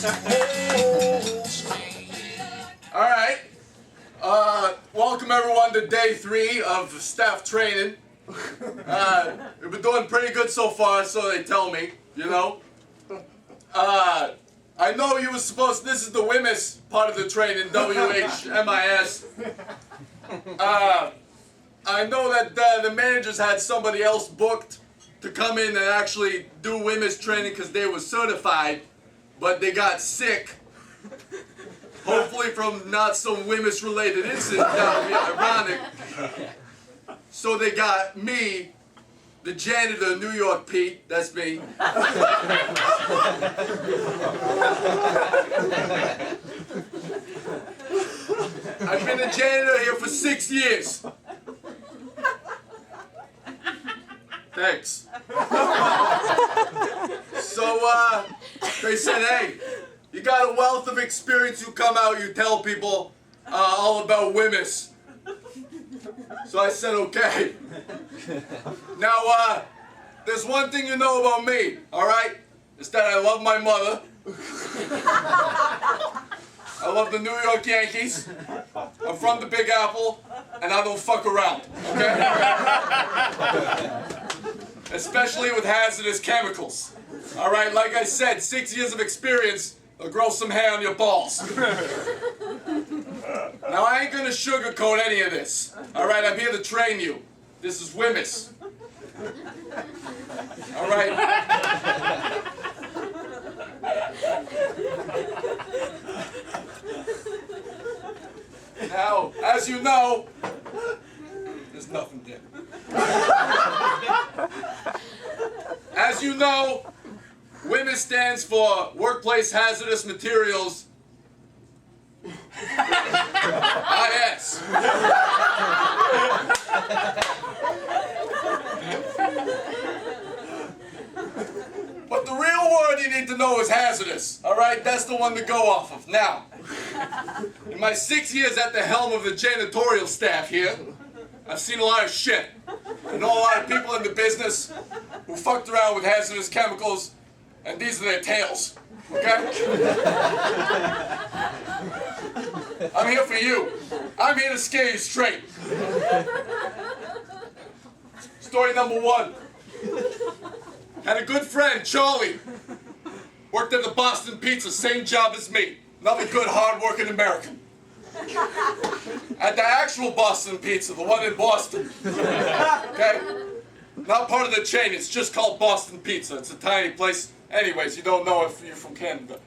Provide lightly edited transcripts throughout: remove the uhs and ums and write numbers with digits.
All right. Welcome everyone to day 3 of staff training. We've been doing pretty good so far, so they tell me, you know. I know you were supposed, this is the WHMIS part of the training, WHMIS. I know that the managers had somebody else booked to come in and actually do WHMIS training because they were certified, but they got sick. Hopefully from not some WHMIS related incident, that would be ironic. So they got me, the janitor, New York Pete, that's me. I've been a janitor here for 6 years. Thanks. So, they said, hey, you got a wealth of experience, you come out, you tell people all about WHMIS. So I said, okay. Now, there's one thing you know about me, all right? It's that I love my mother. I love the New York Yankees. I'm from the Big Apple, and I don't fuck around, okay? Especially with hazardous chemicals. All right, like I said, 6 years of experience will grow some hair on your balls. Now, I ain't gonna sugarcoat any of this. All right, I'm here to train you. This is WHMIS. All right. Now, as you know, there's nothing there. As you know, WHMIS stands for Workplace Hazardous Materials. IS. But the real word you need to know is hazardous, all right? That's the one to go off of. Now, in my 6 years at the helm of the janitorial staff here, I've seen a lot of shit. I know a lot of people in the business who fucked around with hazardous chemicals, and these are their tales, okay? I'm here for you. I'm here to scare you straight. Story number 1. Had a good friend, Charlie. Worked at the Boston Pizza, same job as me. Another good, hard-working American. At the actual Boston Pizza, the one in Boston. Okay? Not part of the chain, it's just called Boston Pizza. It's a tiny place. Anyways, you don't know if you're from Canada.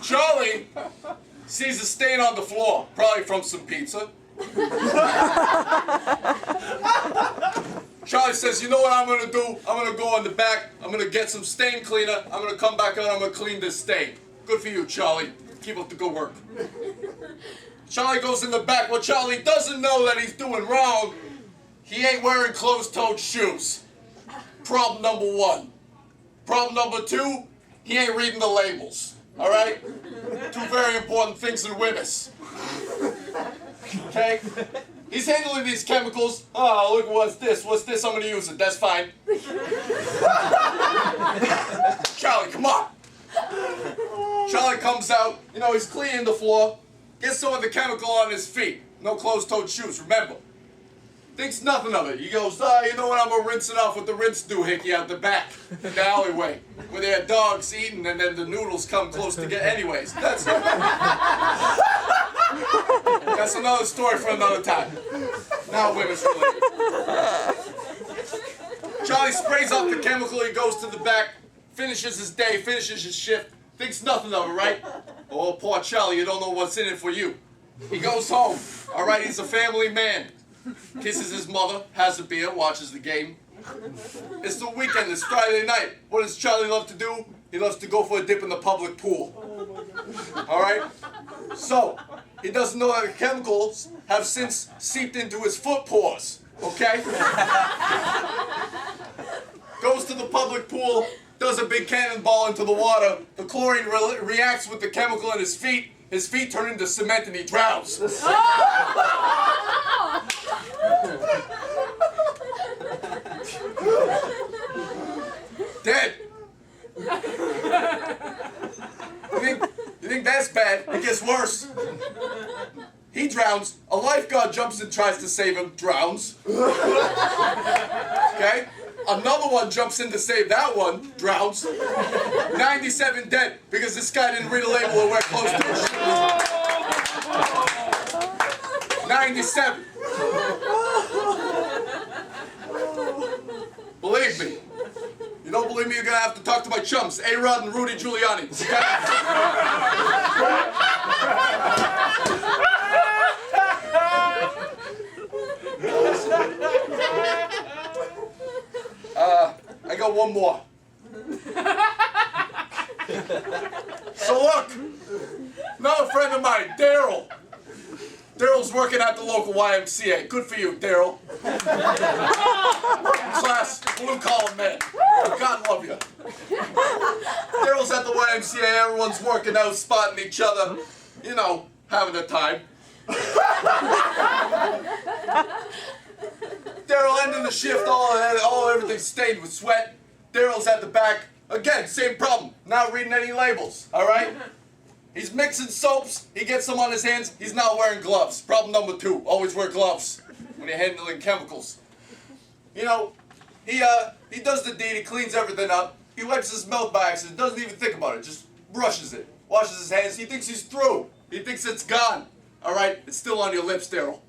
Charlie sees a stain on the floor, probably from some pizza. Charlie says, you know what I'm gonna do? I'm gonna go in the back, I'm gonna get some stain cleaner, I'm gonna come back out, I'm gonna clean this stain. Good for you, Charlie. Keep up the good work. Charlie goes in the back. What Charlie doesn't know that he's doing wrong, he ain't wearing closed-toed shoes. Problem number 1. Problem number 2, he ain't reading the labels. All right? 2 very important things in WHMIS. Okay? He's handling these chemicals. Oh, look, what's this? What's this? I'm gonna use it. That's fine. Charlie, come on. Charlie comes out, you know, he's cleaning the floor, gets some of the chemical on his feet. No closed-toed shoes, remember. Thinks nothing of it. He goes, you know what, I'm gonna rinse it off with the rinse doohickey out the back, in the alleyway, where there are dogs eating and then the noodles come close together. Anyways, that's another story for another time. Now WHMIS related. Charlie sprays off the chemical, he goes to the back, finishes his day, finishes his shift, thinks nothing of it, right? Oh, poor Charlie, you don't know what's in it for you. He goes home, all right, he's a family man. Kisses his mother, has a beer, watches the game. It's the weekend, it's Friday night. What does Charlie love to do? He loves to go for a dip in the public pool. All right? So, he doesn't know that the chemicals have since seeped into his foot pores, okay? Goes to the public pool, does a big cannonball into the water. The chlorine reacts with the chemical in his feet. His feet turn into cement and he drowns. Dead. gets worse. He drowns. A lifeguard jumps and tries to save him. Drowns. Okay? Another one jumps in to save that one. Drowns. 97 dead because this guy didn't read a label or wear close to his shoes. 97. Believe me. You don't believe me, you're going to have to talk to my chums, A-Rod and Rudy Giuliani. I got one more. So look, another friend of mine, Daryl. Daryl's working at the local YMCA. Good for you, Daryl. Class, blue collar man. God love you. Daryl's at the YMCA. Everyone's working out, spotting each other. You know, having a time. Daryl ending the shift, everything stained with sweat. Daryl's at the back. Again, same problem. Not reading any labels, all right? He's mixing soaps. He gets them on his hands. He's not wearing gloves. Problem number 2, always wear gloves when you're handling chemicals. You know, he does the deed. He cleans everything up. He wipes his mouth by accident. Doesn't even think about it. Just brushes it. Washes his hands. He thinks he's through. He thinks it's gone. All right? It's still on your lips, Daryl.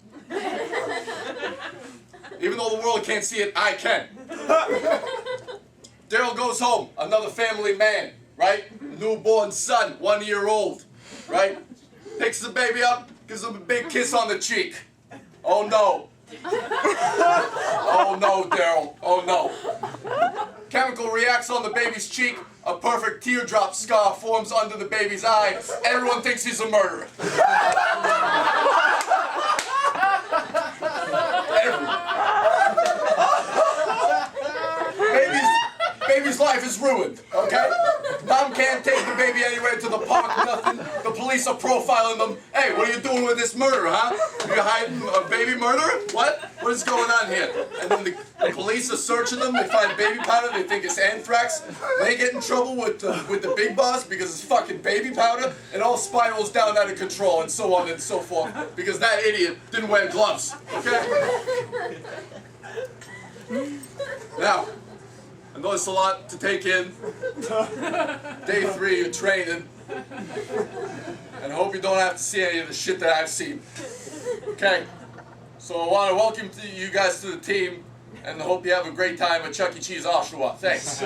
Even though the world can't see it, I can. Daryl goes home. Another family man. Right? Newborn son, 1 year old. Right? Picks the baby up, gives him a big kiss on the cheek. Oh no. Oh no, Daryl. Oh no. Chemical reacts on the baby's cheek. A perfect teardrop scar forms under the baby's eye. Everyone thinks he's a murderer. Baby's life is ruined, okay? Mom can't take the baby anywhere to the park, nothing. The police are profiling them. Hey, what are you doing with this murderer, huh? You're hiding a baby murderer? What? What is going on here? And then the police are searching them. They find baby powder. They think it's anthrax. They get in trouble with the big boss because it's fucking baby powder. It all spirals down out of control and so on and so forth because that idiot didn't wear gloves, okay? Now, I know it's a lot to take in. Day 3, you're training. And I hope you don't have to see any of the shit that I've seen. Okay? So I want to welcome you guys to the team, and I hope you have a great time at Chuck E. Cheese Oshawa. Thanks.